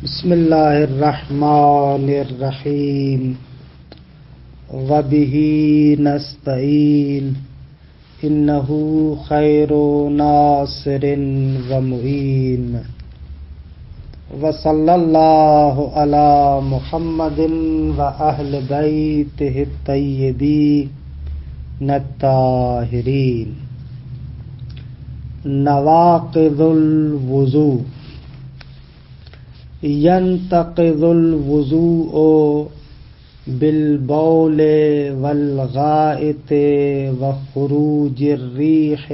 بسم اللہ الرحمن الرحیم وبہ نستعین انہ خیر ناصر ومعین وصلی اللہ علی محمد واہل بیتہ الطیبین الطاہرین. نواقض الوضوء. ينتقض الوضوء بالبول والغائط وخروج الريح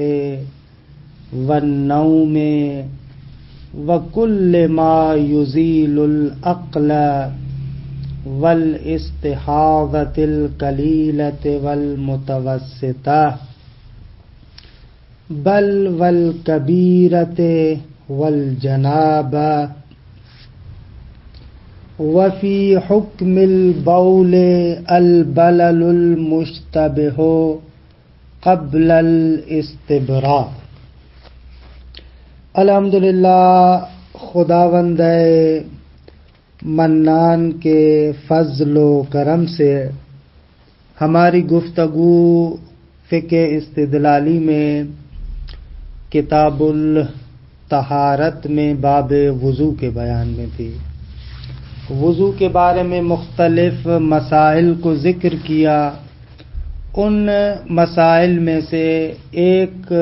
والنوم وكل ما يزيل العقل والاستحاضة القليلة والمتوسطة بل والكبيرة والجنابة. وفي حكم البول البلل المشتبه قبل الاستبراء. الحمدللہ خداوند منان کے فضل و کرم سے ہماری گفتگو فقہ استدلالی میں کتاب الطہارت میں باب وضو کے بیان میں تھی. وضو کے بارے میں مختلف مسائل کو ذکر کیا. ان مسائل میں سے ایک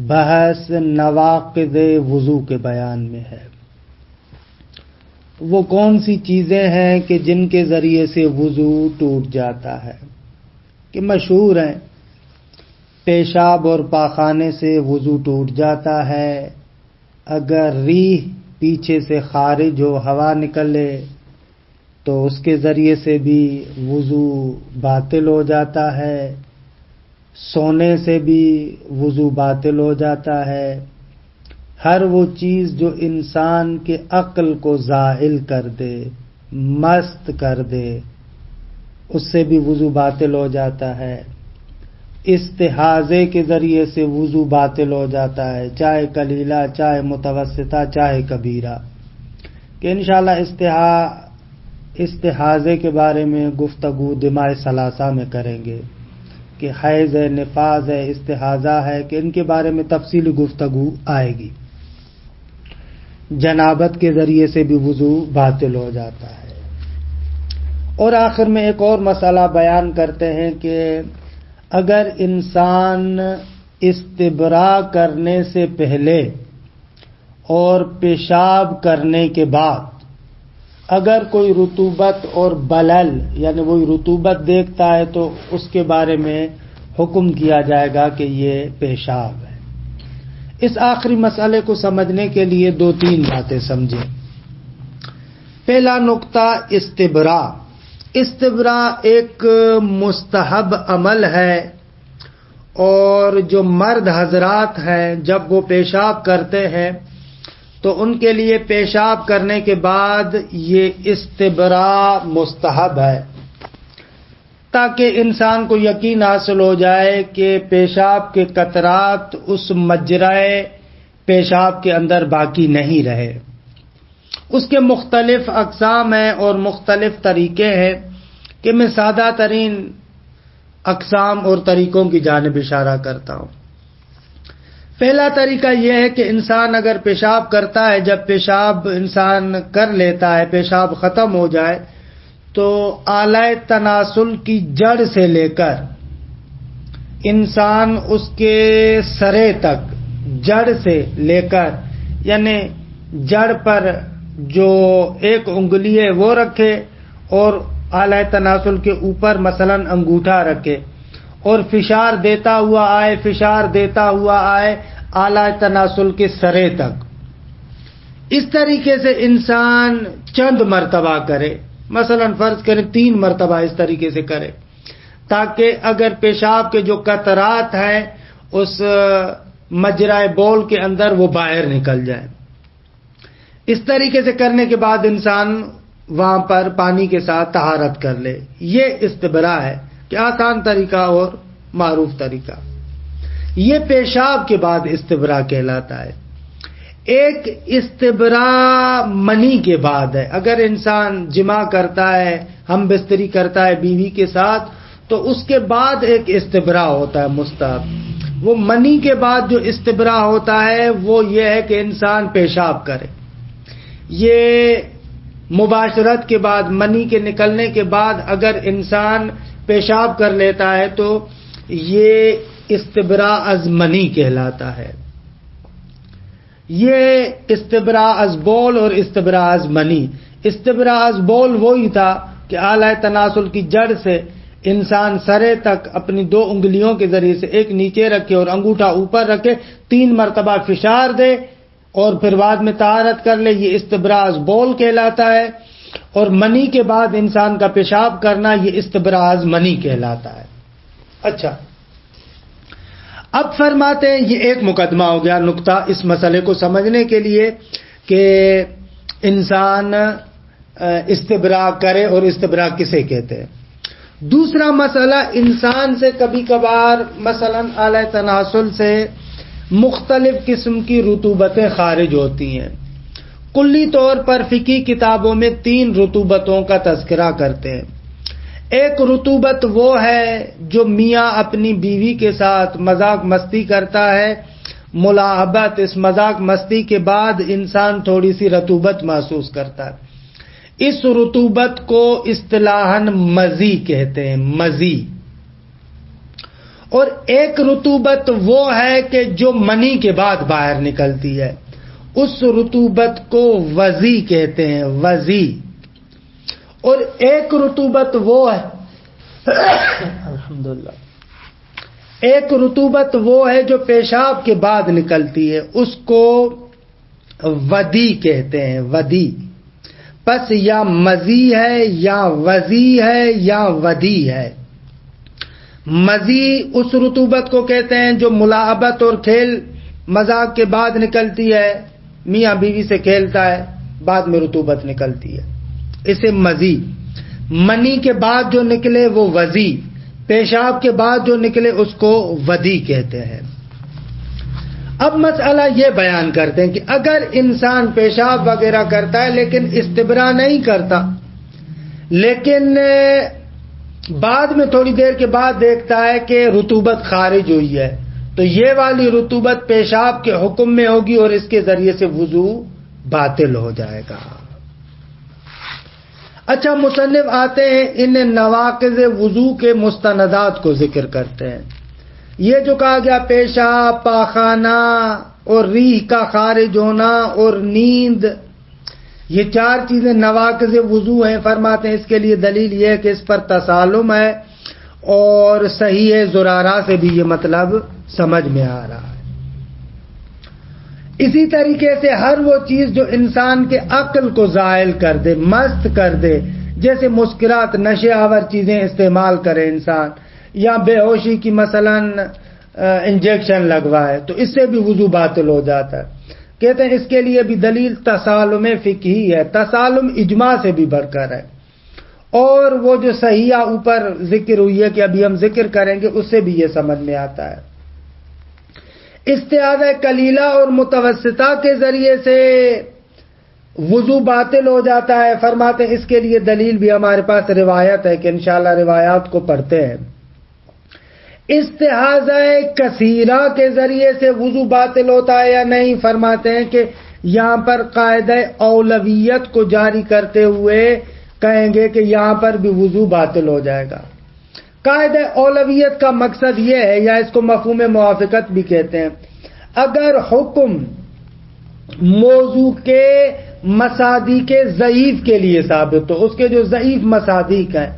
بحث نواقض وضو کے بیان میں ہے. وہ کون سی چیزیں ہیں کہ جن کے ذریعے سے وضو ٹوٹ جاتا ہے؟ کہ مشہور ہیں. پیشاب اور پاخانے سے وضو ٹوٹ جاتا ہے. اگر ریح پیچھے سے خارج ہو، ہوا نکلے تو اس کے ذریعے سے بھی وضو باطل ہو جاتا ہے. سونے سے بھی وضو باطل ہو جاتا ہے. ہر وہ چیز جو انسان کے عقل کو زائل کر دے، مست کر دے، اس سے بھی وضو باطل ہو جاتا ہے. استحاضے کے ذریعے سے وضو باطل ہو جاتا ہے، چاہے قلیلہ، چاہے متوسطہ، چاہے کبیرہ. کہ انشاءاللہ استحاضے کے بارے میں گفتگو دماء ثلاثہ میں کریں گے کہ حیض ہے، نفاس ہے، استحاضہ ہے، کہ ان کے بارے میں تفصیلی گفتگو آئے گی. جنابت کے ذریعے سے بھی وضو باطل ہو جاتا ہے. اور آخر میں ایک اور مسئلہ بیان کرتے ہیں کہ اگر انسان استبراء کرنے سے پہلے اور پیشاب کرنے کے بعد اگر کوئی رطوبت اور بلل یعنی وہی رطوبت دیکھتا ہے تو اس کے بارے میں حکم کیا جائے گا کہ یہ پیشاب ہے. اس آخری مسئلے کو سمجھنے کے لیے دو تین باتیں سمجھیں. پہلا نقطہ استبراء. استبراء ایک مستحب عمل ہے، اور جو مرد حضرات ہیں جب وہ پیشاب کرتے ہیں تو ان کے لیے پیشاب کرنے کے بعد یہ استبراء مستحب ہے، تاکہ انسان کو یقین حاصل ہو جائے کہ پیشاب کے قطرات اس مجرائے پیشاب کے اندر باقی نہیں رہے. اس کے مختلف اقسام ہیں اور مختلف طریقے ہیں کہ میں سادہ ترین اقسام اور طریقوں کی جانب اشارہ کرتا ہوں. پہلا طریقہ یہ ہے کہ انسان اگر پیشاب کرتا ہے، جب پیشاب انسان کر لیتا ہے، پیشاب ختم ہو جائے تو آلہ تناسل کی جڑ سے لے کر انسان اس کے سرے تک، جڑ سے لے کر یعنی جڑ پر جو ایک انگلی ہے وہ رکھے اور آلہ تناسل کے اوپر مثلا انگوٹھا رکھے اور فشار دیتا ہوا آئے، فشار دیتا ہوا آئے آلہ تناسل کے سرے تک. اس طریقے سے انسان چند مرتبہ کرے، مثلا فرض کریں 3 مرتبہ اس طریقے سے کرے، تاکہ اگر پیشاب کے جو قطرات ہیں اس مجرائے بول کے اندر وہ باہر نکل جائیں. اس طریقے سے کرنے کے بعد انسان وہاں پر پانی کے ساتھ طہارت کر لے. یہ استبراء ہے کہ آسان طریقہ اور معروف طریقہ. یہ پیشاب کے بعد استبراء کہلاتا ہے. ایک استبرا منی کے بعد ہے. اگر انسان جماع کرتا ہے، ہم بستری کرتا ہے بیوی کے ساتھ، تو اس کے بعد ایک استبرا ہوتا ہے مستحب. وہ منی کے بعد جو استبرا ہوتا ہے وہ یہ ہے کہ انسان پیشاب کرے. یہ مباشرت کے بعد، منی کے نکلنے کے بعد اگر انسان پیشاب کر لیتا ہے تو یہ استبرا از منی کہلاتا ہے. یہ استبرا از بول اور استبرا از منی. استبرا از بول وہی تھا کہ آلہ تناسل کی جڑ سے انسان سرے تک اپنی 2 انگلیوں کے ذریعے سے ایک نیچے رکھے اور انگوٹھا اوپر رکھے، 3 مرتبہ فشار دے اور پھر بعد میں طہارت کر لے. یہ استبرا از بول کہلاتا ہے. اور منی کے بعد انسان کا پیشاب کرنا یہ استبرا از منی کہلاتا ہے. اچھا، اب فرماتے ہیں یہ ایک مقدمہ ہو گیا، نقطہ اس مسئلے کو سمجھنے کے لیے کہ انسان استبرا کرے اور استبرا کسے کہتے ہیں. دوسرا مسئلہ، انسان سے کبھی کبھار مثلا آلہ تناسل سے مختلف قسم کی رطوبتیں خارج ہوتی ہیں. کلی طور پر فقہی کتابوں میں 3 رطوبتوں کا تذکرہ کرتے ہیں. ایک رطوبت وہ ہے جو میاں اپنی بیوی کے ساتھ مذاق مستی کرتا ہے، ملاعبت، اس مذاق مستی کے بعد انسان تھوڑی سی رطوبت محسوس کرتا ہے. اس رطوبت کو اصطلاحاً مزی کہتے ہیں، مزی. اور ایک رطوبت وہ ہے کہ جو منی کے بعد باہر نکلتی ہے، اس رطوبت کو وضی کہتے ہیں، وضی. اور ایک رطوبت وہ ہے الحمدللہ، ایک رطوبت وہ ہے جو پیشاب کے بعد نکلتی ہے، اس کو ودی کہتے ہیں، ودی. پس یا مزی ہے یا وضی ہے یا ودی ہے. مزی اس رطوبت کو کہتے ہیں جو ملاعبت اور کھیل مذاق کے بعد نکلتی ہے، میاں بیوی سے کھیلتا ہے، بعد میں رطوبت نکلتی ہے، اسے مزی. منی کے بعد جو نکلے وہ وضی، پیشاب کے بعد جو نکلے اس کو ودی کہتے ہیں. اب مسئلہ یہ بیان کرتے ہیں کہ اگر انسان پیشاب وغیرہ کرتا ہے لیکن استبرا نہیں کرتا، لیکن بعد میں تھوڑی دیر کے بعد دیکھتا ہے کہ رطوبت خارج ہوئی ہے، تو یہ والی رطوبت پیشاب کے حکم میں ہوگی اور اس کے ذریعے سے وضو باطل ہو جائے گا. اچھا، مصنف آتے ہیں ان نواقض وضو کے مستندات کو ذکر کرتے ہیں. یہ جو کہا گیا پیشاب، پاخانہ اور ریح کا خارج ہونا اور نیند، یہ 4 چیزیں نواقض وضو ہیں. فرماتے ہیں اس کے لیے دلیل یہ ہے کہ اس پر تسالم ہے اور صحیح زرارہ سے بھی یہ مطلب سمجھ میں آ رہا ہے. اسی طریقے سے ہر وہ چیز جو انسان کے عقل کو زائل کر دے، مست کر دے، جیسے مسکرات، نشے آور چیزیں استعمال کرے انسان، یا بے ہوشی کی مثلا انجیکشن لگوائے، تو اس سے بھی وضو باطل ہو جاتا ہے. کہتے ہیں اس کے لیے بھی دلیل تسالم فقہی ہے، تسالم اجماع سے بھی بڑھ کر ہے. اور وہ جو صحیحہ اوپر ذکر ہوئی ہے کہ ابھی ہم ذکر کریں گے، اس سے بھی یہ سمجھ میں آتا ہے. استعاذہ قلیلہ اور متوسطہ کے ذریعے سے وضو باطل ہو جاتا ہے. فرماتے ہیں اس کے لیے دلیل بھی ہمارے پاس روایت ہے کہ انشاءاللہ روایات کو پڑھتے ہیں. استعاذہ کثیرہ کے ذریعے سے وضو باطل ہوتا ہے یا نہیں؟ فرماتے ہیں کہ یہاں پر قاعدہ اولویت کو جاری کرتے ہوئے کہیں گے کہ یہاں پر بھی وضو باطل ہو جائے گا. قاعدہ اولویت کا مقصد یہ ہے، یا اس کو مفہوم موافقت بھی کہتے ہیں، اگر حکم موضوع کے مصادیق ضعیف کے لیے ثابت ہو، اس کے جو ضعیف مصادیق ہیں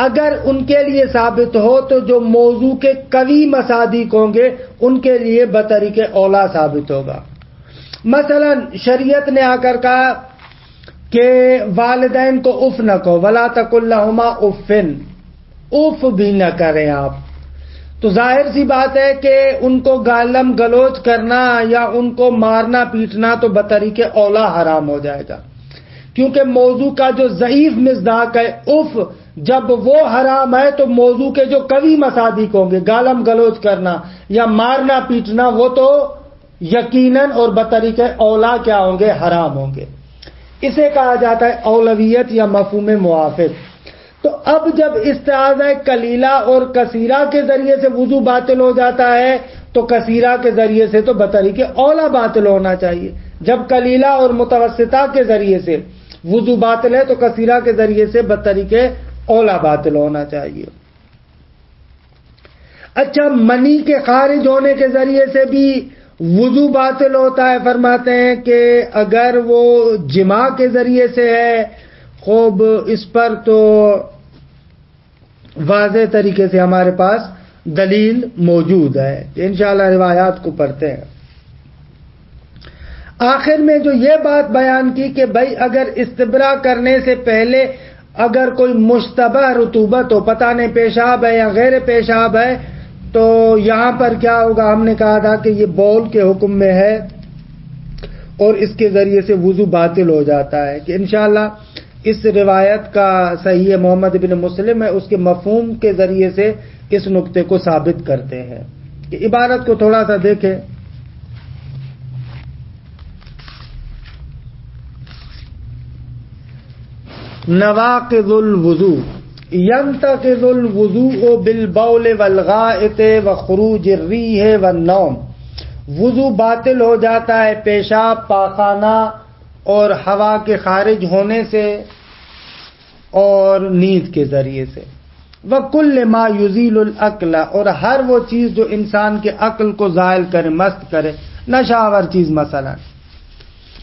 اگر ان کے لیے ثابت ہو، تو جو موضوع کے قوی مصادیق ہوں گے ان کے لیے بطریق اولا ثابت ہوگا. مثلا شریعت نے آ کر کہا کہ والدین کو اف نہ کہو، ولا تقل لہما افن، اف بھی نہ کریں آپ. تو ظاہر سی بات ہے کہ ان کو گالم گلوچ کرنا یا ان کو مارنا پیٹنا تو بطریق اولا حرام ہو جائے گا، کیونکہ موضوع کا جو ضعیف مصداق ہے اف، جب وہ حرام ہے تو موضوع کے جو قوی مصادیق ہوں گے، گالم گلوچ کرنا یا مارنا پیٹنا، وہ تو یقیناً اور بطریق اولا کیا ہوں گے؟ حرام ہوں گے. اسے کہا جاتا ہے اولویت یا مفہوم موافق. تو اب جب استعاذہ کلیلہ اور کثیرہ کے ذریعے سے وضو باطل ہو جاتا ہے تو کثیرہ کے ذریعے سے تو بطریق اولا باطل ہونا چاہیے. جب کلیلہ اور متوسطہ کے ذریعے سے وضو باطل ہے تو کثیرہ کے ذریعے سے بطریق اولا باطل ہونا چاہیے. اچھا، منی کے خارج ہونے کے ذریعے سے بھی وضو باطل ہوتا ہے. فرماتے ہیں کہ اگر وہ جماع کے ذریعے سے ہے، خوب اس پر تو واضح طریقے سے ہمارے پاس دلیل موجود ہے. انشاءاللہ روایات کو پڑھتے ہیں. آخر میں جو یہ بات بیان کی کہ بھائی اگر استبراء کرنے سے پہلے اگر کوئی مشتبہ رطوبت ہو، پتہ نہیں پیشاب ہے یا غیر پیشاب ہے، تو یہاں پر کیا ہوگا؟ ہم نے کہا تھا کہ یہ بول کے حکم میں ہے اور اس کے ذریعے سے وضو باطل ہو جاتا ہے. کہ انشاءاللہ اس روایت کا صحیح محمد بن مسلم ہے، اس کے مفہوم کے ذریعے سے اس نقطے کو ثابت کرتے ہیں. کہ عبارت کو تھوڑا سا دیکھیں. نواقض الوضو: ينتقض الوضوء بالبول والغائط وخروج الريح والنوم. وضو باطل ہو جاتا ہے پیشاب، پاخانہ اور ہوا کے خارج ہونے سے اور نیند کے ذریعے سے. وَكُلِّ مَا يُزِيلُ الْعَقْلَ، اور ہر وہ چیز جو انسان کے عقل کو زائل کرے، مست کرے، نشہ آور چیز مثلا.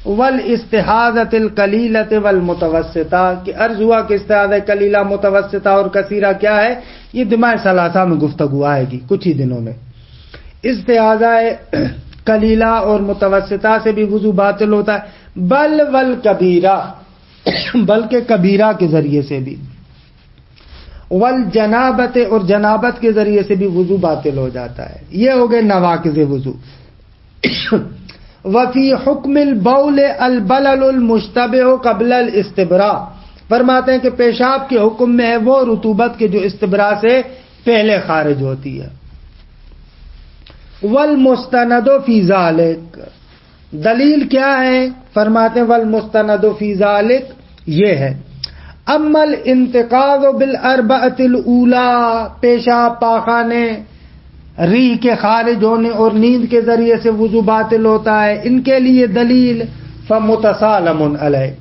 والاستحاضۃ القلیلۃ والمتوسطہ، کہ عرض ہوا کہ استحاضہ قلیلہ، متوسطہ اور کثیرہ کیا ہے؟ یہ دماء ثلاثہ میں گفتگو آئے گی کچھ ہی دنوں میں. استحاضہ قلیلہ اور متوسطہ سے بھی وضو باطل ہوتا ہے. بل والکبیرہ، بلکہ کبیرہ کے ذریعے سے بھی. والجنابت، اور جنابت کے ذریعے سے بھی وضو باطل ہو جاتا ہے. یہ ہو گئے نواقض وضو. وفی حکم البول البلل المشتبہ قبل الاستبراء، فرماتے ہیں کہ پیشاب کے حکم میں ہے وہ رطوبت کے جو استبراء سے پہلے خارج ہوتی ہے. والمستند فی ذالک، دلیل کیا ہے؟ فرماتے ہیں والمستند فی ذالک یہ ہے: اما الانتقاض بالاربعۃ الاولی، پیشاب، پاخانے، ریح کے خارج ہونے اور نیند کے ذریعے سے وضو باطل ہوتا ہے، ان کے لیے دلیل فمتسالم علیہ،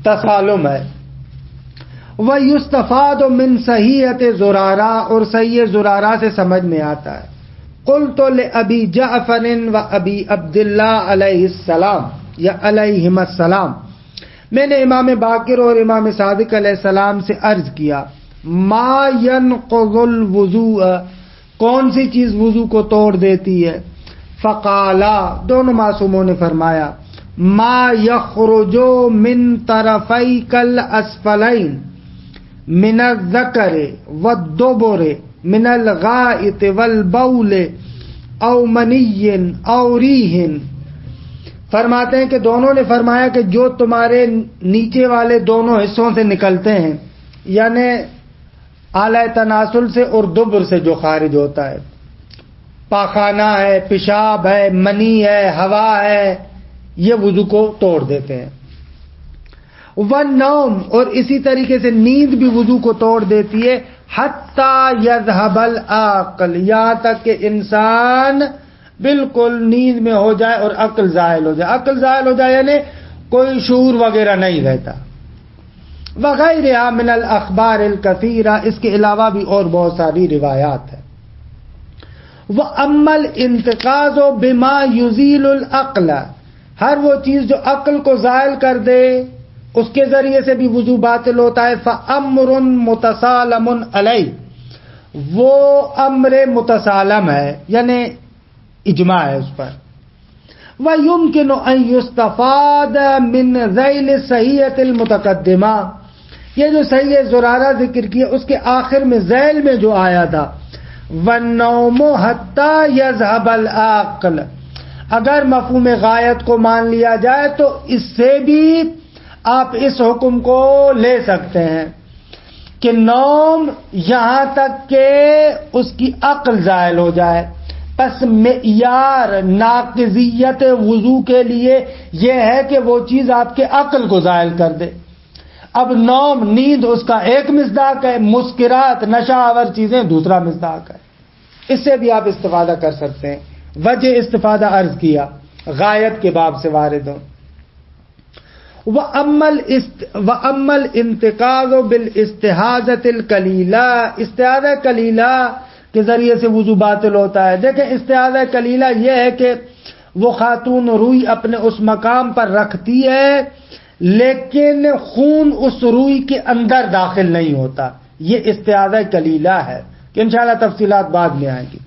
تسالم ہے. ویستفاد من صحیحۃ زرارہ، اور صحیح زرارہ سے سمجھ میں آتا ہے. قلت لأبی جعفر و ابی عبداللہ علیہ السلام یا علیہم السلام، میں نے امام باقر اور امام صادق علیہ السلام سے عرض کیا: ما ينقض الوضوء، کون سی چیز وضو کو توڑ دیتی ہے؟ فقالا، دونوں معصوموں نے فرمایا: ما یخرج من طرفیک الاسفلین من الذکر والدبر من الغائط والبول او منی او ریح. فرماتے ہیں کہ دونوں نے فرمایا کہ جو تمہارے نیچے والے دونوں حصوں سے نکلتے ہیں، یعنی اعلی تناسل سے اور دبر سے جو خارج ہوتا ہے، پاخانہ ہے، پیشاب ہے، منی ہے، ہوا ہے، یہ وضو کو توڑ دیتے ہیں. والنوم، اور اسی طریقے سے نیند بھی وضو کو توڑ دیتی ہے. حتی یذهب العقل، یہاں تک کہ انسان بالکل نیند میں ہو جائے اور عقل زائل ہو جائے. عقل زائل ہو جائے یعنی کوئی شعور وغیرہ نہیں رہتا. وغیرہ من الاخبار الکثیرہ، اس کے علاوہ بھی اور بہت ساری روایات ہیں. وَأَمَّا الْإِنْتِقَاضُ بِمَا يُزِيلُ الْعَقْلَ، ہر وہ چیز جو عقل کو زائل کر دے اس کے ذریعے سے بھی وضو باطل ہوتا ہے. فَأَمْرٌ مُتَسَالَمٌ عَلَيْهِ، وہ امر متسالم ہے یعنی اجماع ہے اس پر. وَيُمْكِنُ أَن يُسْتَفَادَ مِنْ ذَيْلِ الصَّحِيحَةِ الْمُتَقَدِّمَةِ، یہ جو صحیح زرارہ ذکر کیا اس کے آخر میں ذیل میں جو آیا تھا وَالنَّوْمُ حَتَّى يَذْهَبَ الْعَقْلُ، اگر مفہوم غایت کو مان لیا جائے تو اس سے بھی آپ اس حکم کو لے سکتے ہیں کہ نوم یہاں تک کہ اس کی عقل زائل ہو جائے، پس معیار ناقضیت وضو کے لیے یہ ہے کہ وہ چیز آپ کے عقل کو زائل کر دے. اب نوم نیند اس کا ایک مصداق ہے، مسکرات نشہ آور چیزیں دوسرا مصداق ہے. اس سے بھی آپ استفادہ کر سکتے ہیں. وجہ استفادہ عرض کیا غایت کے باب سے وارد ہو. وَأَمَّا الْإِنْتِقَاضُ بِالْإِسْتِحَاضَةِ الْقَلِيلَةِ، استحاضہ قلیلہ کے ذریعے سے وضو باطل ہوتا ہے. دیکھیں استحاضہ قلیلہ یہ ہے کہ وہ خاتون روئی اپنے اس مقام پر رکھتی ہے لیکن خون اس روئی کے اندر داخل نہیں ہوتا. یہ استحاضہ قلیلہ ہے کہ انشاءاللہ تفصیلات بعد میں آئیں گی.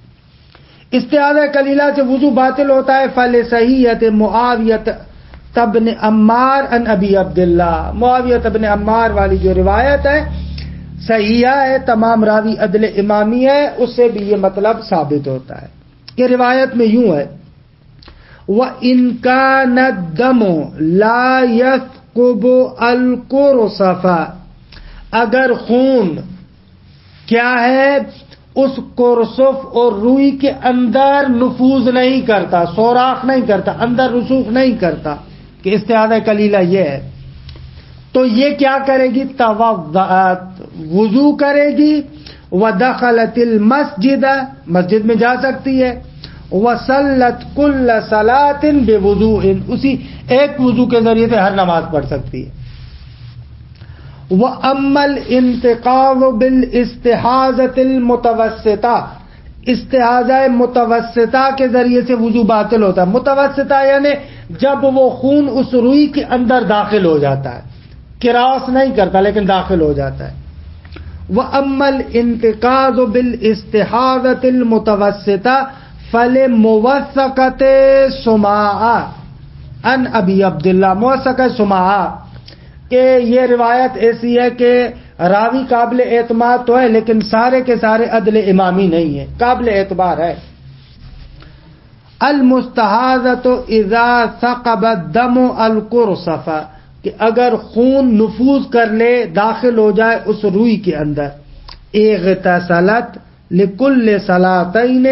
استحاضہ قلیلہ سے وضو باطل ہوتا ہے. فَلِصَحِيحَةِ مُعَاوِيَةَ ابن عمار ان ابی عبداللہ، معاویہ ابن عمار والی جو روایت ہے صحیحہ ہے، تمام راوی عدل امامی ہے، اس سے بھی یہ مطلب ثابت ہوتا ہے کہ روایت میں یوں ہے وَإِنْ كَانَ الدَّمُ لَا يَثْقُبُ الْقُرْصَفَ، اگر خون کیا ہے اس قرصف اور روئی کے اندر نفوذ نہیں کرتا، سوراخ نہیں کرتا، اندر رسوخ نہیں کرتا، کہ استحاضہ قلیلہ یہ ہے، تو یہ کیا کرے گی؟ توضأت، وضو کرے گی. ودخلت المسجد، مسجد میں جا سکتی ہے. وصلت كل صلاة بوضوء، اسی ایک وضو کے ذریعے سے ہر نماز پڑھ سکتی ہے. وَأَمَّا الْإِنْتِقَاضُ بِالْإِسْتِحَاضَةِ الْمُتَوَسِّطَةِ، استحاضہ متوسطہ کے ذریعے سے وضو باطل ہوتا ہے. متوسطہ یعنی جب وہ خون اس روئی کے اندر داخل ہو جاتا ہے، کراس نہیں کرتا لیکن داخل ہو جاتا ہے. وَأَمَّا الْإِنْتِقَاضُ بِالْإِسْتِحَاضَةِ الْمُتَوَسِّطَةِ فَلِمُوَثَّقَةِ سُمَاعَةَ عن ابی عبداللہ. موثقہ سماعہ کہ یہ روایت ایسی ہے کہ راوی قابل اعتماد تو ہے لیکن سارے کے سارے عدل امامی نہیں ہے، قابل اعتبار ہے. المستحاضۃ اذا ثقب الدم القرصف، کہ اگر خون نفوذ کر لے، داخل ہو جائے اس روئی کے اندر. اغتسلت لکل صلاتین،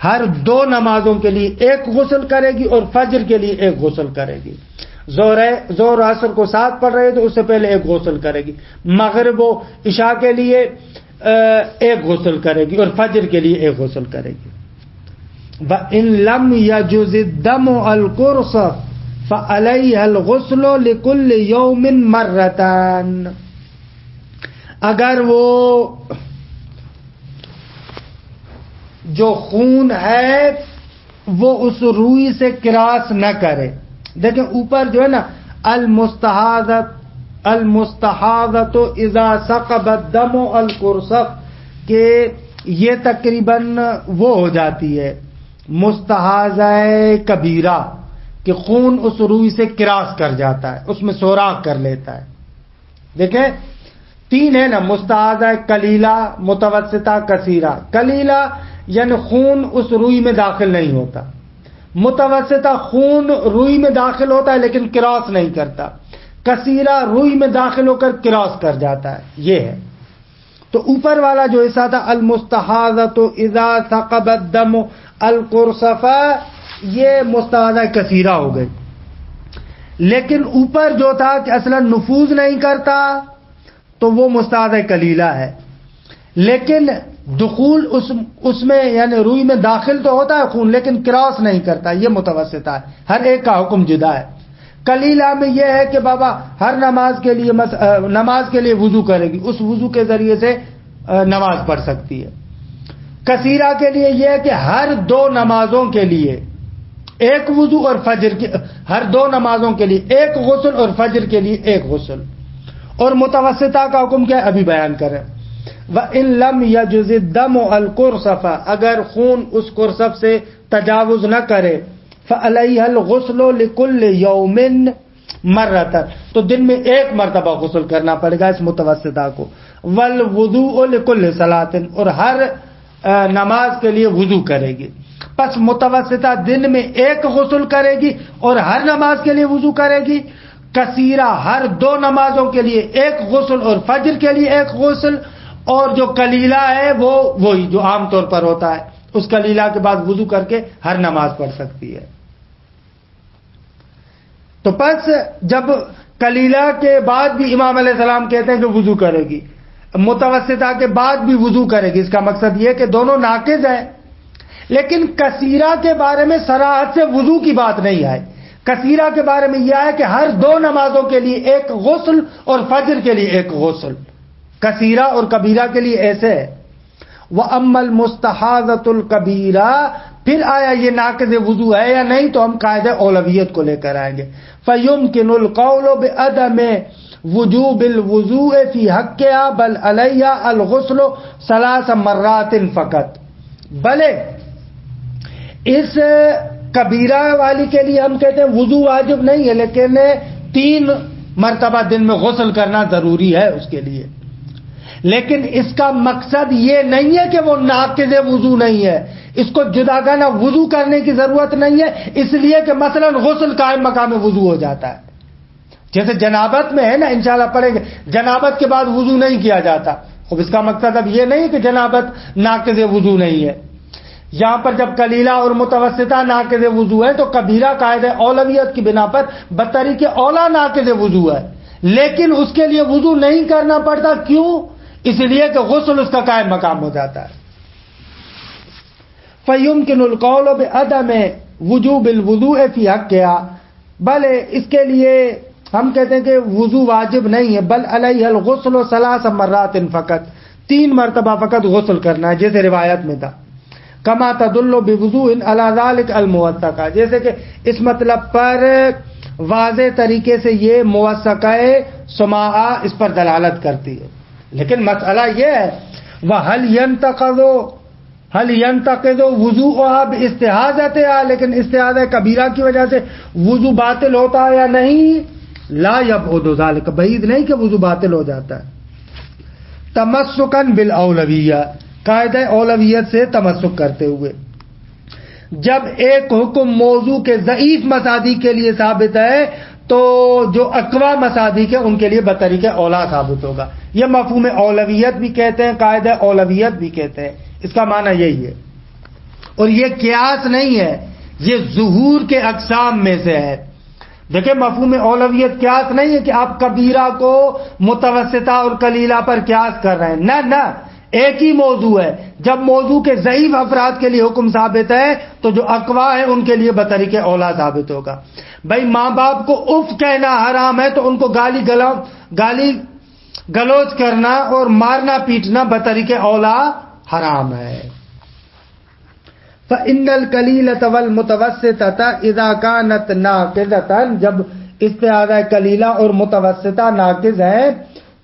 ہر دو نمازوں کے لیے ایک غسل کرے گی اور فجر کے لیے ایک غسل کرے گی. زور عصر کو ساتھ پڑھ رہے تو اس سے پہلے ایک غسل کرے گی. مغرب و عشاء کے لیے ایک غسل کرے گی اور فجر کے لیے ایک غسل کرے گی. وَإِن لَمْ يَجُزِ الدَّمُ الْقُرْصَفَ فَعَلَيْهَا الْغُسْلُ لِكُلِّ يَوْمٍ مَرَّتَانِ، اگر وہ جو خون ہے وہ اس روئی سے کراس نہ کرے. دیکھیں اوپر جو ہے نا المستحاضۃ اذا ثقب الدم القرصف، کہ یہ تقریباً وہ ہو جاتی ہے مستحاضہ کبیرہ کہ خون اس روئی سے کراس کر جاتا ہے، اس میں سوراخ کر لیتا ہے. دیکھیں تین ہے نا، مستحاضہ قلیلہ، متوسطہ، کثیرہ. قلیلہ یعنی خون اس روئی میں داخل نہیں ہوتا. متوسطہ خون روئی میں داخل ہوتا ہے لیکن کراس نہیں کرتا. کثیرہ روئی میں داخل ہو کر کراس کر جاتا ہے. یہ ہے. تو اوپر والا جو حصہ تھا المستحاضۃ اذا ثقب الدم القرصف، یہ مستحاضہ کثیرہ ہو گئی. لیکن اوپر جو تھا کہ اصلا نفوذ نہیں کرتا تو وہ مستحاضہ قلیلہ ہے. لیکن دخول اس میں یعنی روئی میں داخل تو ہوتا ہے خون لیکن کراس نہیں کرتا، یہ متوسطہ ہے. ہر ایک کا حکم جدا ہے. قلیلہ میں یہ ہے کہ بابا ہر نماز کے لیے وضو کرے گی، اس وضو کے ذریعے سے نماز پڑھ سکتی ہے. کثیرہ کے لیے یہ ہے کہ ہر دو نمازوں کے لیے ایک وضو اور فجر کی ہر دو نمازوں کے لیے ایک غسل اور فجر کے لیے ایک غسل. اور متوسطہ کا حکم کیا ہے ابھی بیان کریں. وَإِن لَمْ يَجُزِ الدَّمُ الْقُرْصَفَ، اگر خون اس قرصف سے تجاوز نہ کرے، فَعَلَيْهَا الْغُسْلُ لِكُلِّ يَوْمٍ مَرَّةً، تو دن میں ایک مرتبہ غسل کرنا پڑے گا اس متوسطہ کو. وَالْوُضُوءُ لِكُلِّ صَلَاةٍ، اور ہر نماز کے لیے وضو کرے گی. پس متوسطہ دن میں ایک غسل کرے گی اور ہر نماز کے لیے وضو کرے گی. کثیرہ ہر دو نمازوں کے لیے ایک غسل اور فجر کے لیے ایک غسل. اور جو قلیلہ ہے وہ وہی جو عام طور پر ہوتا ہے اس کلیلہ کے بعد وضو کر کے ہر نماز پڑھ سکتی ہے۔ تو پس جب کلیلہ کے بعد بھی امام علیہ السلام کہتے ہیں کہ وضو کرے گی، متوسطہ کے بعد بھی وضو کرے گی، اس کا مقصد یہ کہ دونوں ناقض ہیں۔ لیکن کثیرہ کے بارے میں صراحت سے وضو کی بات نہیں آئی۔ کثیرہ کے بارے میں یہ ہے کہ ہر دو نمازوں کے لیے ایک غسل اور فجر کے لیے ایک غسل، کثیرہ اور کبیرہ کے لیے ایسے ہے۔ وَأَمَّا الْمُسْتَحَاضَةُ الْكَبِيرَةُ، پھر آیا یہ ناقض وضو ہے یا نہیں، تو ہم قاعدہ اولویت کو لے کر آئیں گے۔ فَيُمْكِنُ الْقَوْلُ بِعَدَمِ وُجُوبِ الْوُضُوءِ فِي حَقِّهَا بَلْ عَلَيْهَا الْغُسْلُ 3 مرات فقط، بلے اس کبیرہ والی کے لیے ہم کہتے ہیں وضو واجب نہیں ہے، لیکن 3 مرتبہ دن میں غسل کرنا ضروری ہے اس کے لیے۔ لیکن اس کا مقصد یہ نہیں ہے کہ وہ ناقض وضو نہیں ہے، اس کو جداگانہ وضو کرنے کی ضرورت نہیں ہے، اس لیے کہ مثلا غسل قائم مقام وضو ہو جاتا ہے۔ جیسے جنابت میں ہے نا، انشاءاللہ پڑھیں گے، جنابت کے بعد وضو نہیں کیا جاتا۔ اب اس کا مقصد اب یہ نہیں کہ جنابت ناقض وضو نہیں ہے۔ یہاں پر جب کلیلہ اور متوسطہ ناقض وضو ہے تو کبیرہ قاعدہ اولویت کی بنا پر بطریق اولا ناقض وضو ہے، لیکن اس کے لیے وضو نہیں کرنا پڑتا۔ کیوں؟ اس لیے کہ غسل اس کا قائم مقام ہو جاتا ہے۔ فَيُمْكِنُ الْقَوْلُ بِعَدَمِ وُجُوبِ الْوُضُوءِ فِي حَقِّهَا، بلے اس کے لیے ہم کہتے ہیں کہ وضو واجب نہیں ہے، بل علیہ الغسل 3 مرات فقط، 3 مرتبہ فقط غسل کرنا ہے، جیسے روایت میں تھا۔ کما تدل بوضوء علی ذلک الموثقہ، جیسے کہ اس مطلب پر واضح طریقے سے یہ موثقہ سماع اس پر دلالت کرتی ہے۔ لیکن مسئلہ یہ ہے هل ينتقض وضوءها باستحاضتها، لیکن استحاضہ کبیرہ کی وجہ سے وضو باطل ہوتا ہے یا نہیں؟ لا يبعد ذلك، بعید نہیں کہ وضو باطل ہو جاتا ہے۔ تمسکا بالاولویہ، قاعدہ اولویت سے تمسک کرتے ہوئے، جب ایک حکم موضوع کے ضعیف مصادیق کے لیے ثابت ہے تو جو اقوی مصادیق ہیں ان کے لیے بطریق اولا ثابت ہوگا۔ یہ مفہوم اولویت بھی کہتے ہیں، قاعدہ اولویت بھی کہتے ہیں، اس کا معنی یہی ہے۔ اور یہ قیاس نہیں ہے، یہ ظہور کے اقسام میں سے ہے۔ دیکھیں مفہوم اولویت قیاس نہیں ہے کہ آپ کبیرہ کو متوسطہ اور کلیلہ پر قیاس کر رہے ہیں، نہ، ایک ہی موضوع ہے۔ جب موضوع کے ضعیف افراد کے لیے حکم ثابت ہے تو جو اقوا ہے ان کے لیے بطریق اولا ثابت ہوگا۔ بھائی ماں باپ کو اف کہنا حرام ہے تو ان کو گالی گلوچ کرنا اور مارنا پیٹنا بطریق اولا حرام ہے۔ فَإِنَّ الْقَلِيلَةَ وَالْمُتَوَسِّطَةَ إِذَا كَانَتْ نَاقِضَةً، جب استعاذہ کلیلہ اور متوسطہ ناقض ہے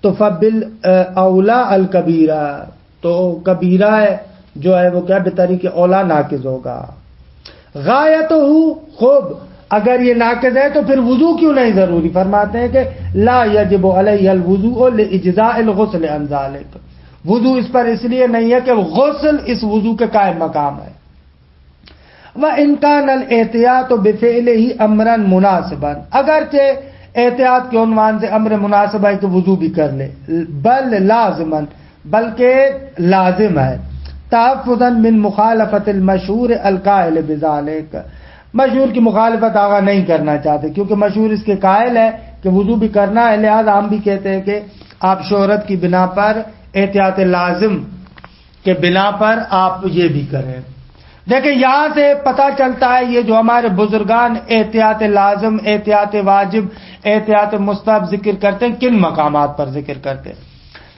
تو فَبِالْأَوْلَى الْكَبِيرَةَ، تو کبیرہ جو ہے وہ کیا بطریق اولا ناقض ہوگا۔ غایتہ، خوب اگر یہ ناقض ہے تو پھر وضو کیوں نہیں ضروری؟ فرماتے ہیں کہ لا یجب علیہ الوضوء لاجزاء الغسل عن ذلک، وضو اس پر اس لیے نہیں ہے کہ غسل اس وضو کے قائم مقام ہے۔ وَإِنْ كَانَ الْاحْتِيَاطُ بِفِعْلِهِ أَمْرًا مُنَاسِبًا، اگرچہ احتیاط کے عنوان سے امر مناسب ہے کہ وضو بھی کر لے، بل لازماً، بلکہ لازم ہے، تحفظاً من مخالفت المشہور القائل بذالک، مشہور کی مخالفت آغا نہیں کرنا چاہتے کیونکہ مشہور اس کے قائل ہے کہ وضو بھی کرنا ہے، لہذا ہم بھی کہتے ہیں کہ آپ شہرت کی بنا پر، احتیاط لازم کے بنا پر آپ یہ بھی کریں۔ دیکھیں یہاں سے پتہ چلتا ہے یہ جو ہمارے بزرگان احتیاط لازم، احتیاط واجب، احتیاط مستحب ذکر کرتے ہیں، کن مقامات پر ذکر کرتے ہیں؟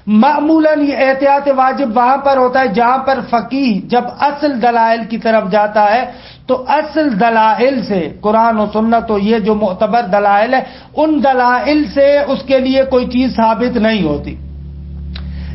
معمولاً یہ احتیاط واجب وہاں پر ہوتا ہے جہاں پر فقیہ جب اصل دلائل کی طرف جاتا ہے تو اصل دلائل سے، قرآن و سنت و یہ جو معتبر دلائل ہے ان دلائل سے اس کے لیے کوئی چیز ثابت نہیں ہوتی،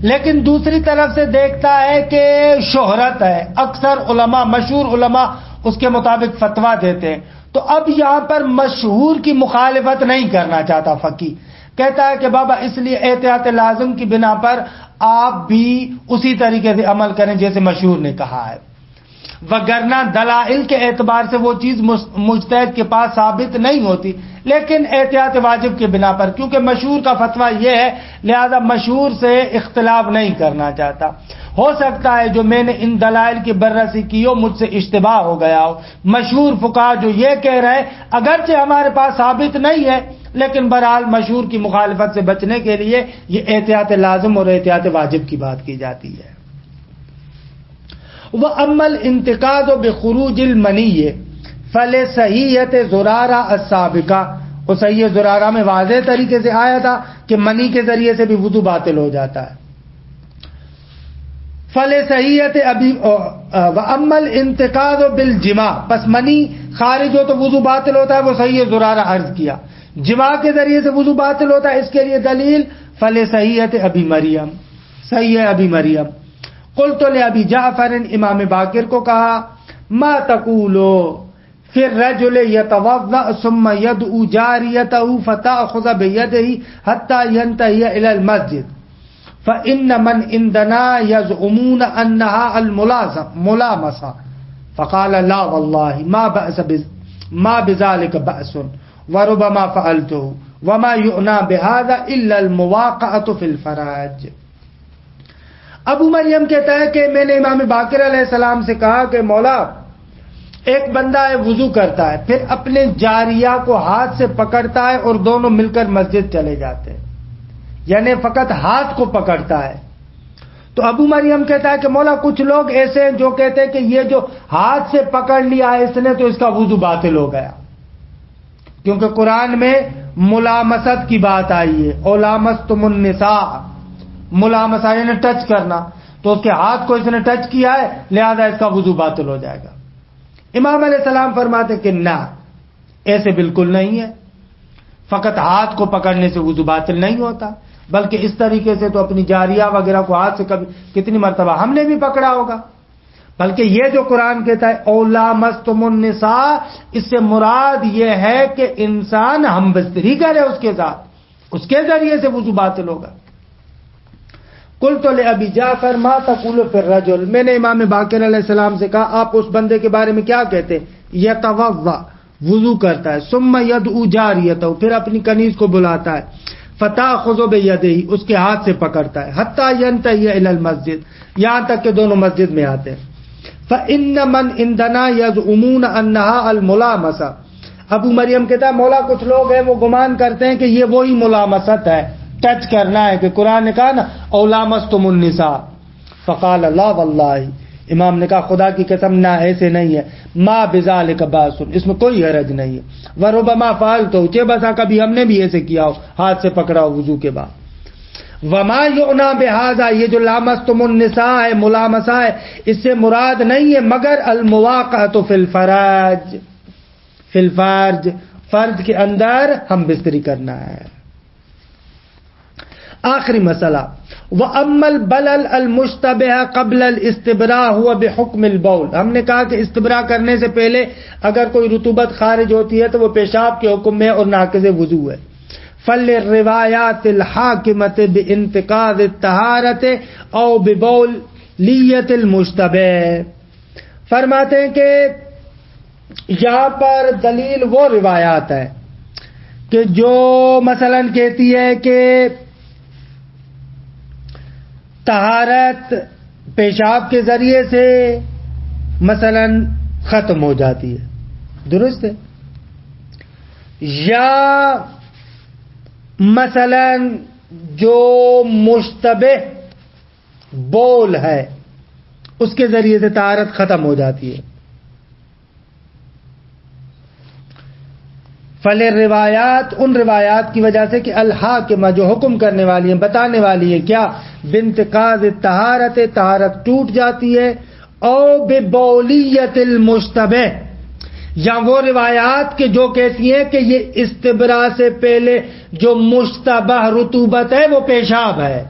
لیکن دوسری طرف سے دیکھتا ہے کہ شہرت ہے، اکثر علماء، مشہور علماء اس کے مطابق فتویٰ دیتے ہیں، تو اب یہاں پر مشہور کی مخالفت نہیں کرنا چاہتا فقیہ، کہتا ہے کہ بابا اس لیے احتیاط لازم کی بنا پر آپ بھی اسی طریقے سے عمل کریں جیسے مشہور نے کہا ہے، وگرنہ دلائل کے اعتبار سے وہ چیز مجتہد کے پاس ثابت نہیں ہوتی، لیکن احتیاط واجب کے بنا پر کیونکہ مشہور کا فتویٰ یہ ہے لہذا مشہور سے اختلاف نہیں کرنا چاہتا۔ ہو سکتا ہے جو میں نے ان دلائل کی بررسی کی ہو مجھ سے اشتباہ ہو گیا ہو. مشہور فقہا جو یہ کہہ رہے اگرچہ ہمارے پاس ثابت نہیں ہے لیکن بہرحال مشہور کی مخالفت سے بچنے کے لیے یہ احتیاط لازم اور احتیاط واجب کی بات کی جاتی ہے. وَأَمَّا الْإِنْتِقَادُ بِخُرُوجِ الْمَنِيِّ فَلِصَحِيحَةِ زُرَارَةَ السَّابِقَةِ. اور صحیح زرارہ میں واضح طریقے سے آیا تھا کہ منی کے ذریعے سے بھی وضو باطل ہو جاتا ہے. فَلِصَحِيحَةِ ابھی وَأَمَّا الْإِنْتِقَادُ بِالْجِمَاعِ. پس منی خارج ہو تو وضو باطل ہوتا ہے، وہ صحیح زرارہ عرض کیا. جماع کے ذریعے سے وضو باطل ہوتا ہے، اس کے لیے دلیل فَلِصَحِيحَةِ ابی مریم، صحیح ابی مریم. قلت لأبی جعفر، امام باقر کو کہا، ما تقولو فی الرجل یتوضأ ثم یدعو جاریتہ فتأخذ بیدہ حتی ینتہی الی المسجد فإن من عندنا یزعمون انہا الملامسہ. فقال لا واللہ ما بذلك بأس وربما فعلته وما يؤنى بهذا الا المواقعة فی الفراج. ابو مریم کہتا ہے کہ میں نے امام باقر علیہ السلام سے کہا کہ مولا، ایک بندہ ہے وضو کرتا ہے، پھر اپنے جاریہ کو ہاتھ سے پکڑتا ہے اور دونوں مل کر مسجد چلے جاتے ہیں، یعنی فقط ہاتھ کو پکڑتا ہے. تو ابو مریم کہتا ہے کہ مولا کچھ لوگ ایسے ہیں جو کہتے ہیں کہ یہ جو ہاتھ سے پکڑ لیا ہے اس نے تو اس کا وضو باطل ہو گیا، کیونکہ قرآن میں ملامست کی بات آئی ہے. اولامستم النساء، ملامسہ یعنی ٹچ کرنا، تو اس کے ہاتھ کو اس نے ٹچ کیا ہے لہذا اس کا وضو باطل ہو جائے گا. امام علیہ السلام فرماتے کہ نہ، ایسے بالکل نہیں ہے. فقط ہاتھ کو پکڑنے سے وضو باطل نہیں ہوتا، بلکہ اس طریقے سے تو اپنی جاریہ وغیرہ کو ہاتھ سے کتنی مرتبہ ہم نے بھی پکڑا ہوگا. بلکہ یہ جو قرآن کہتا ہے اولامستم النساء، اس سے مراد یہ ہے کہ انسان ہم بستری کرے اس کے ساتھ، اس کے ذریعے سے وضو باطل ہوگا. قلت لأبی جعفر ما تقول فی الرجل، میں نے امام باقر علیہ السلام سے کہا آپ اس بندے کے بارے میں کیا کہتے ہیں؟ یتوضا، وضو کرتا ہے، ثم یدعو جاریتہ، پھر اپنی کنیز کو بلاتا ہے، فتأخذ بیدہ، اس کے ہاتھ سے پکڑتا ہے، حتی ینتہی الی المسجد، یہاں تک کہ دونوں مسجد میں آتے ہیں. فإن من عندنا یزعمون انہا الملامسہ. ابو مریم کہتا ہے مولا کچھ لوگ ہیں وہ گمان کرتے ہیں کہ یہ وہی ملامست ہے، ٹچ کرنا ہے، کہ قرآن نے کہا نا اولامستم النساء. فقال لا واللہ، امام نے کہا خدا کی قسم نہ، ایسے نہیں ہے. ما بذالک باس، اس میں کوئی حرج نہیں ہے. وربما فعلتہ، چہ بسا کبھی ہم نے بھی ایسے کیا ہو، ہاتھ سے پکڑا ہو وضو کے بعد. وما یعنا بہذا، یہ جو لامستم النساء ہے، ملامسہ ہے، اس سے مراد نہیں ہے مگر المواقعۃ فی الفراج، فی الفرج، فرج کے اندر ہم بستری کرنا ہے. آخری مسئلہ، وَأَمَّا الْبَلَلْ الْمُشْتَبِهَ قَبْلَ الْإِسْتِبْرَاءِ هُوَ بِحُكْمِ الْبَوْلِ. ہم نے کہا کہ استبراء کرنے سے پہلے اگر کوئی رطوبت خارج ہوتی ہے تو وہ پیشاب کے حکم میں اور ناقض وضو ہے. فَلِلرِّوَایَاتِ الْحَاكِمَةِ بِانْتِقَاضِ الطَّهَارَةِ أَوْ بِبَوْلِيَّةِ الْمُشْتَبِهِ. فرماتے ہیں کہ یہاں پر دلیل وہ روایات ہے کہ جو مثلا کہتی ہے کہ طہارت پیشاب کے ذریعے سے مثلا ختم ہو جاتی ہے، درست ہے، یا مثلا جو مشتبہ بول ہے اس کے ذریعے سے طہارت ختم ہو جاتی ہے. فل روایات، ان روایات کی وجہ سے کہ الحاکمہ، جو حکم کرنے والی ہیں، بتانے والی ہے کیا، بانتقاض الطہارت، طہارت ٹوٹ جاتی ہے، او ببولیت المشتبہ، یا وہ روایات کے جو کہتی ہیں کہ یہ استبراء سے پہلے جو مشتبہ رطوبت ہے وہ پیشاب ہے.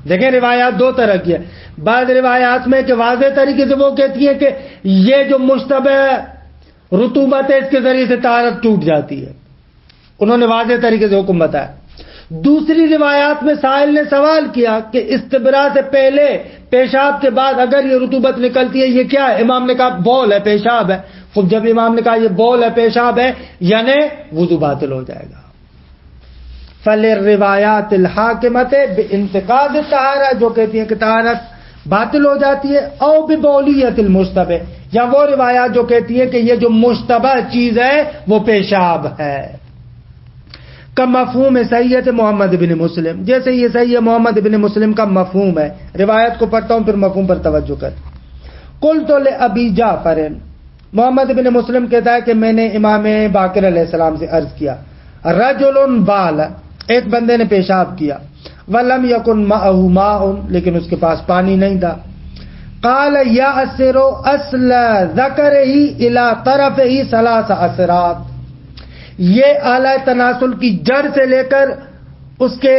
دیکھیں روایات دو طرح کی ہے. بعض روایات میں کہ واضح طریقے سے وہ کہتی ہیں کہ یہ جو مشتبہ رطوبت ہے اس کے ذریعے سے طہارت ٹوٹ جاتی ہے، انہوں نے واضح طریقے سے حکم بتایا. دوسری روایات میں سائل نے سوال کیا کہ استبراء سے پہلے پیشاب کے بعد اگر یہ رطوبت نکلتی ہے یہ کیا ہے؟ امام نے کہا بول ہے، پیشاب ہے. خود جب امام نے کہا یہ بول ہے، پیشاب ہے، یعنی وضو باطل ہو جائے گا. فَلِلرِّوَایَاتِ الْحَاكِمَةِ بِانْتِقَاضِ الطَّهَارَةِ، جو کہتی ہیں کہ طہارت باطل ہو جاتی ہے. او ببولیت المشتبہ، یا وہ روایات جو کہتی ہے کہ یہ جو مشتبہ چیز ہے وہ پیشاب ہے. کا مفہوم صحیحیت محمد بن مسلم، جیسے یہ صحیح محمد بن مسلم کا مفہوم ہے. روایت کو پڑھتا ہوں پھر مفہوم پر توجہ کر. قلت لأبی جعفر، محمد بن مسلم کہتا ہے کہ میں نے امام باقر علیہ السلام سے عرض کیا، رجل بال، ایک بندے نے پیشاب کیا، ولم یکن معہ ماء، لیکن اس کے پاس پانی نہیں تھا. قال یأسر اصل ذکرہ الی طرفہ ثلاث اثرات، یہ اعلی تناسل کی جڑ سے لے کر اس کے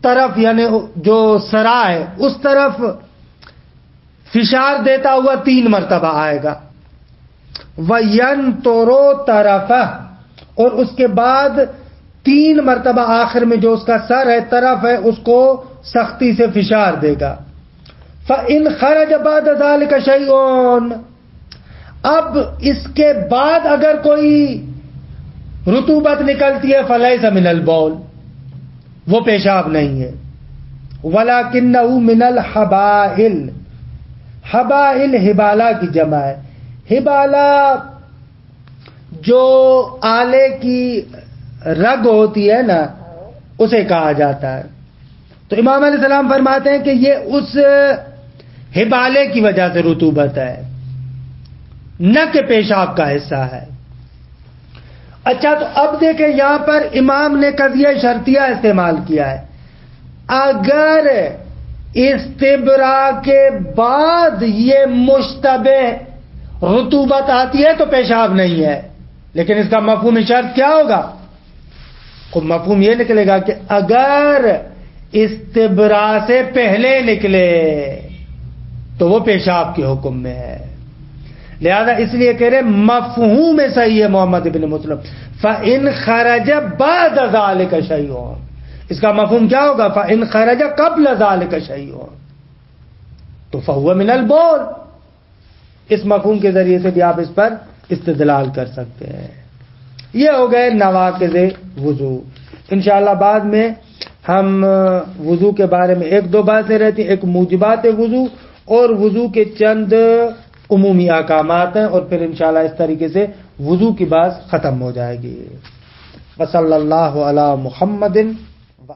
طرف یعنی جو سرا ہے اس طرف فشار دیتا ہوا 3 مرتبہ آئے گا. وَيَنْطُرُ طَرَفَهُ، اور اس کے بعد 3 مرتبہ آخر میں جو اس کا سر ہے طرف ہے اس کو سختی سے فشار دے گا. فَإِنْ خَرَجَ بَعْدَ ذَلِكَ شَيْءٌ، اب اس کے بعد اگر کوئی رطوبت نکلتی ہے فَلَيْسَ مِنَ الْبَوْلِ، وہ پیشاب نہیں ہے. وَلَكِنَّهُ مِنَ الْحَبَائِلِ، حبائل حبالہ کی جمع ہے. حبالہ جو آلے کی رگ ہوتی ہے نا اسے کہا جاتا ہے. تو امام علیہ السلام فرماتے ہیں کہ یہ اس حبالے کی وجہ سے رطوبت ہے، نہ کہ پیشاب کا حصہ ہے. اچھا تو اب دیکھیں یہاں پر امام نے قضیہ شرطیہ استعمال کیا ہے. اگر استبراء کے بعد یہ مشتبہ رطوبت آتی ہے تو پیشاب نہیں ہے، لیکن اس کا مفہوم شرط کیا ہوگا؟ خود مفہوم یہ نکلے گا کہ اگر استبراء سے پہلے نکلے تو وہ پیشاب کے حکم میں ہے. لہذا اس لیے کہہ رہے مفہوم صحیح ہے محمد بن مسلم، فَإِنْ خَرَجَ بَعْدَ ذَلِكَ شَيْءٌ، اس کا مفہوم کیا ہوگا؟ فَإِنْ خَرَجَ قَبْلَ ذَلِكَ شَيْءٌ تو فَهُوَ مِنَ الْبَوْلِ. اس مفہوم کے ذریعے سے بھی آپ اس پر استدلال کر سکتے ہیں. یہ ہو گئے نواقض وضو. انشاءاللہ بعد میں ہم وضو کے بارے میں 1-2 باتیں رہتی ہیں، ایک موجبات وضو اور وضو کے چند عمومی احکامات ہیں، اور پھر انشاءاللہ اس طریقے سے وضو کی بات ختم ہو جائے گی. وصلی اللہ علی محمد